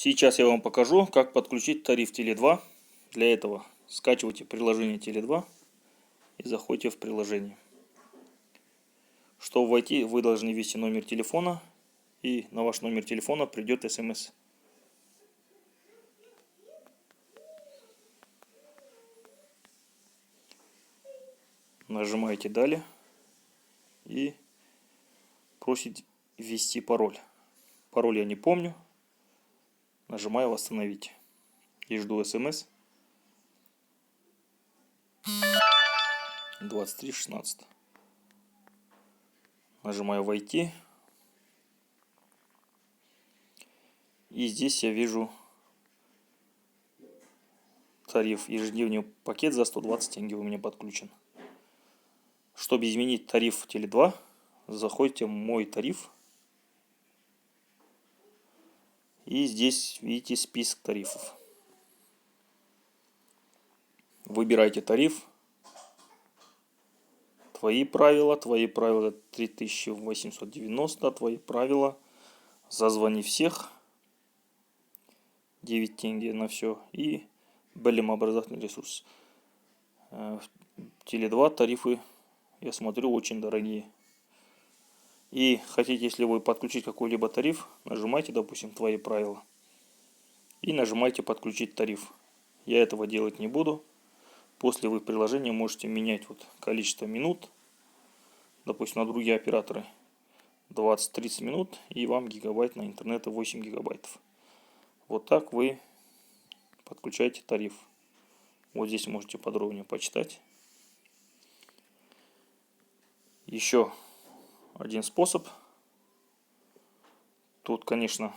Сейчас я вам покажу, как подключить тариф Теле2. Для этого скачивайте приложение Теле2 и заходите в приложение. Чтобы войти, вы должны ввести номер телефона, и на ваш номер телефона придет смс. Нажимаете «Далее» и просит ввести пароль. Пароль я не помню. Нажимаю «Восстановить» и жду смс 2316. Нажимаю «Войти». И здесь я вижу тариф. Ежедневный пакет за 120 тенге у меня подключен. Чтобы изменить тариф Теле2, заходите в «Мой тариф». И здесь видите список тарифов. Выбирайте тариф. Твои правила 3890, твои правила. Зазвони всех 9 тенге на все. И Белем образовательный ресурс. Теле2 тарифы, я смотрю, очень дорогие. И хотите, если вы подключить какой-либо тариф, нажимайте, допустим, твои правила. И нажимайте подключить тариф. Я этого делать не буду. После вы в приложении можете менять вот количество минут. Допустим, на другие операторы 20-30 минут. И вам гигабайт на интернет 8 гигабайтов. Вот так вы подключаете тариф. Вот здесь можете подробнее почитать. Еще один способ. Тут, конечно,